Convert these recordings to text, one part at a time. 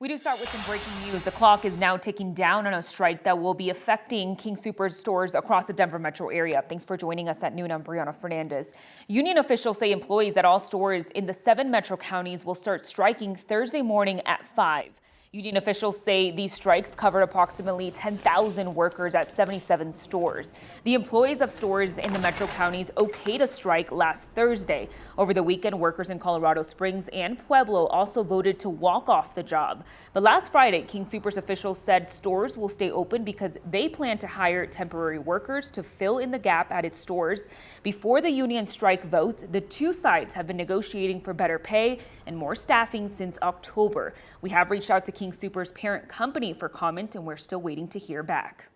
We do start with some breaking news. The clock is now ticking down on a strike that will be affecting King Soopers stores across the Denver metro area. Thanks for joining us at noon. I'm Brianna Fernandez. Union officials say employees at all stores in the 7 metro counties will start striking Thursday morning at 5. Union officials say these strikes covered approximately 10,000 workers at 77 stores. The employees of stores in the metro counties okayed a strike last Thursday. Over the weekend, workers in Colorado Springs and Pueblo also voted to walk off the job. But last Friday, King Soopers officials said stores will stay open because they plan to hire temporary workers to fill in the gap at its stores. Before the union strike vote, the two sides have been negotiating for better pay and more staffing since October. We have reached out to King Soopers' parent company for comment, and we're still waiting to hear back.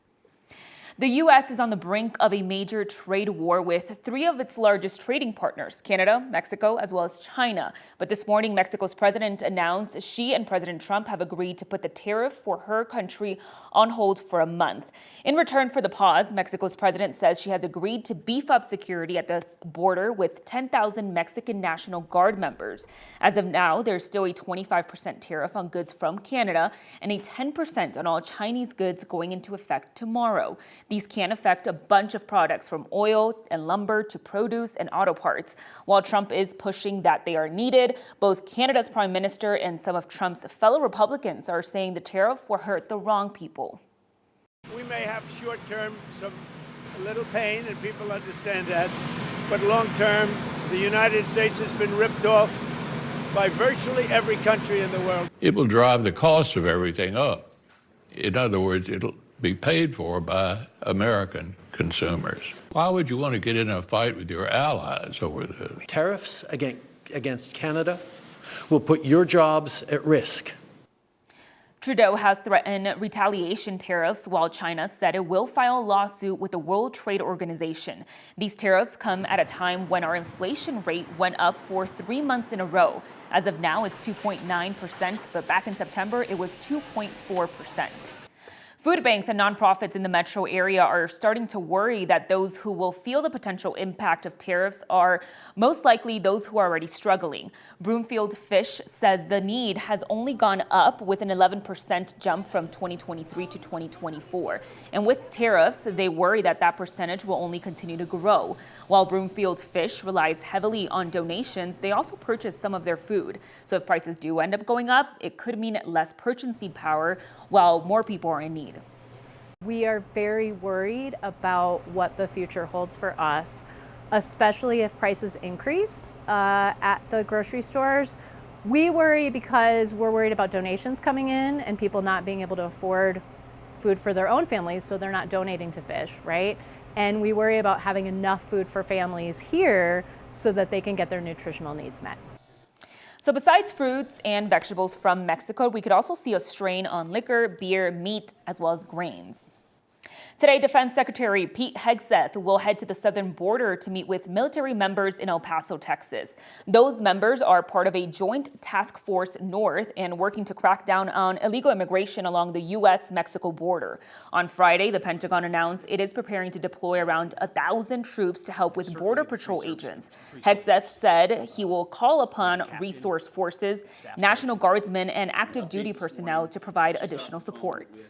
The U.S. is on the brink of a major trade war with 3 of its largest trading partners, Canada, Mexico, as well as China. But this morning, Mexico's president announced she and President Trump have agreed to put the tariff for her country on hold for a month. In return for the pause, Mexico's president says she has agreed to beef up security at the border with 10,000 Mexican National Guard members. As of now, there's still a 25% tariff on goods from Canada and a 10% on all Chinese goods going into effect tomorrow. These can affect a bunch of products from oil and lumber to produce and auto parts. While Trump is pushing that they are needed, both Canada's prime minister and some of Trump's fellow Republicans are saying the tariff will hurt the wrong people. We may have short-term a little pain, and people understand that, but long-term, the United States has been ripped off by virtually every country in the world. It will drive the cost of everything up. In other words, it'll be paid for by American consumers. Why would you want to get in a fight with your allies over this? Tariffs against Canada will put your jobs at risk. Trudeau has threatened retaliation tariffs, while China said it will file a lawsuit with the World Trade Organization. These tariffs come at a time when our inflation rate went up for 3 months in a row. As of now, it's 2.9%, but back in September, it was 2.4%. Food banks and nonprofits in the metro area are starting to worry that those who will feel the potential impact of tariffs are most likely those who are already struggling. Broomfield Fish says the need has only gone up with an 11% jump from 2023 to 2024. And with tariffs, they worry that that percentage will only continue to grow. While Broomfield Fish relies heavily on donations, they also purchase some of their food. So if prices do end up going up, it could mean less purchasing power while more people are in need. We are very worried about what the future holds for us, especially if prices increase at the grocery stores. We worry because we're worried about donations coming in and people not being able to afford food for their own families, so they're not donating to fish, right? And we worry about having enough food for families here so that they can get their nutritional needs met. So besides fruits and vegetables from Mexico, we could also see a strain on liquor, beer, meat, as well as grains. Today, Defense Secretary Pete Hegseth will head to the southern border to meet with military members in El Paso, Texas. Those members are part of a joint task force north and working to crack down on illegal immigration along the U.S.-Mexico border. On Friday, the Pentagon announced it is preparing to deploy around 1,000 troops to help with Border Patrol agents. Hegseth said he will call upon resource forces, National Guardsmen, and active duty personnel to provide additional support.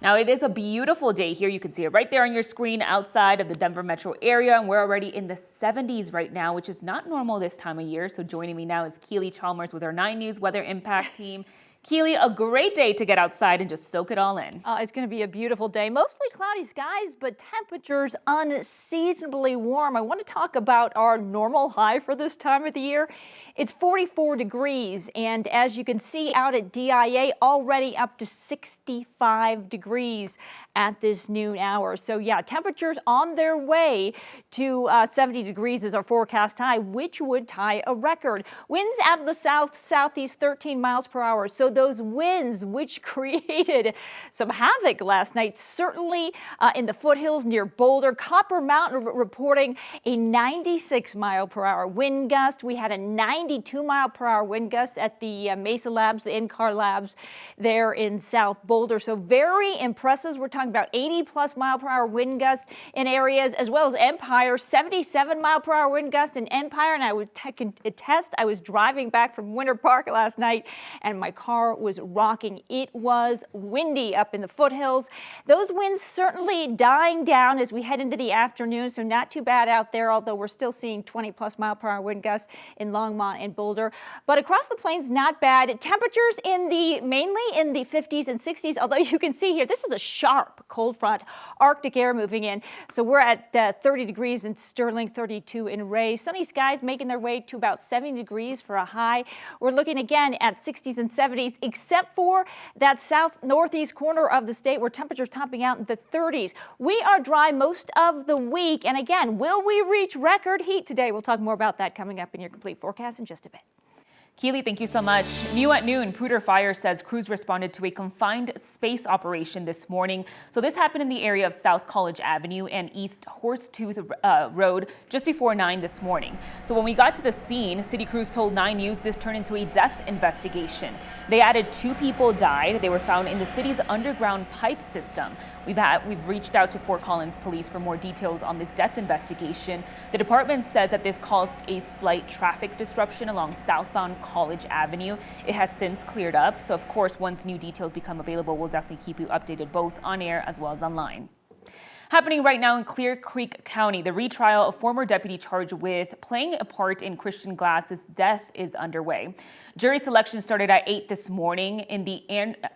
Now, it is a beautiful day here. You can see it right there on your screen outside of the Denver metro area. And we're already in the 70s right now, which is not normal this time of year. So joining me now is Keely Chalmers with our 9 News Weather Impact team. Keely, a great day to get outside and just soak it all in. It's going to be a beautiful day. Mostly cloudy skies, but temperatures unseasonably warm. I want to talk about our normal high for this time of the year. It's 44 degrees, and as you can see out at DIA, already up to 65 degrees at this noon hour. So yeah, temperatures on their way to 70 degrees is our forecast high, which would tie a record. Winds out of the southeast 13 miles per hour. So those winds, which created some havoc last night, certainly in the foothills near Boulder. Copper Mountain reporting a 96 mile per hour wind gust. We had a 92 mile per hour wind gust at the Mesa Labs, the in-car labs there in South Boulder. So very impressive. We're talking talking about 80+ mile per hour wind gusts in areas, as well as Empire, 77 mile per hour wind gust in Empire. And I would attest, I was driving back from Winter Park last night and my car was rocking. It was windy up in the foothills. Those winds certainly dying down as we head into the afternoon, so not too bad out there, although we're still seeing 20+ mile per hour wind gusts in Longmont and Boulder. But across the plains, not bad. Temperatures mainly in the 50s and 60s, although you can see here, this is a sharp cold front, Arctic air moving in. So we're at 30 degrees in Sterling, 32 in Ray. Sunny skies making their way to about 70 degrees for a high. We're looking again at 60s and 70s, except for that south-northeast corner of the state where temperatures topping out in the 30s. We are dry most of the week. And again, will we reach record heat today? We'll talk more about that coming up in your complete forecast in just a bit. Keely, thank you so much. New at noon, Poudre Fire says crews responded to a confined space operation this morning. So this happened in the area of South College Avenue and East Horsetooth Road just before 9 this morning. So when we got to the scene, city crews told 9 News this turned into a death investigation. They added 2 people died. They were found in the city's underground pipe system. We've reached out to Fort Collins Police for more details on this death investigation. The department says that this caused a slight traffic disruption along southbound College Avenue. It has since cleared up. So of course, once new details become available, we'll definitely keep you updated both on air as well as online. Happening right now in Clear Creek County, the retrial of former deputy charged with playing a part in Christian Glass's death is underway. Jury selection started at 8 this morning in the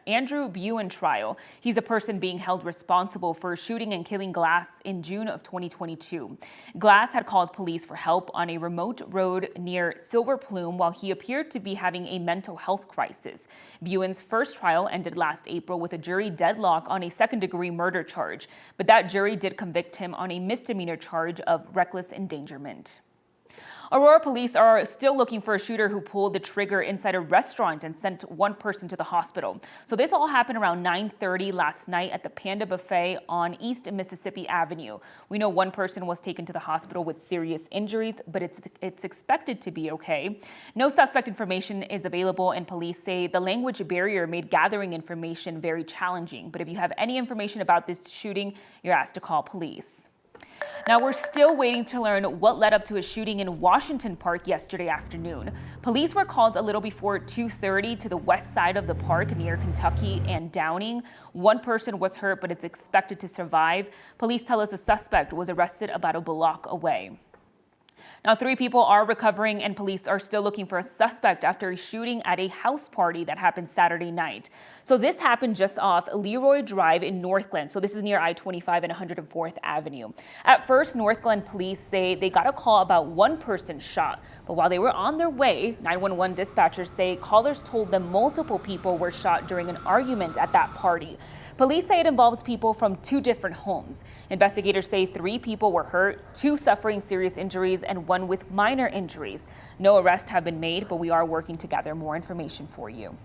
Andrew Buin trial. He's a person being held responsible for shooting and killing Glass in June of 2022. Glass had called police for help on a remote road near Silver Plume while he appeared to be having a mental health crisis. Buin's first trial ended last April with a jury deadlock on a second-degree murder charge, but that jury did convict him on a misdemeanor charge of reckless endangerment. Aurora police are still looking for a shooter who pulled the trigger inside a restaurant and sent 1 person to the hospital. So this all happened around 9:30 last night at the Panda Buffet on East Mississippi Avenue. We know 1 person was taken to the hospital with serious injuries, but it's expected to be okay. No suspect information is available, and police say the language barrier made gathering information very challenging. But if you have any information about this shooting, you're asked to call police. Now, we're still waiting to learn what led up to a shooting in Washington Park yesterday afternoon. Police were called a little before 2:30 to the west side of the park near Kentucky and Downing. 1 person was hurt, but is expected to survive. Police tell us a suspect was arrested about a block away. Now, 3 people are recovering, and police are still looking for a suspect after a shooting at a house party that happened Saturday night. So this happened just off Leroy Drive in Northglenn. So this is near I-25 and 104th Avenue. At first, Northglenn police say they got a call about 1 person shot. But while they were on their way, 911 dispatchers say callers told them multiple people were shot during an argument at that party. Police say it involved people from 2 different homes. Investigators say 3 people were hurt, 2 suffering serious injuries, and 1 with minor injuries. No arrests have been made, but we are working to gather more information for you.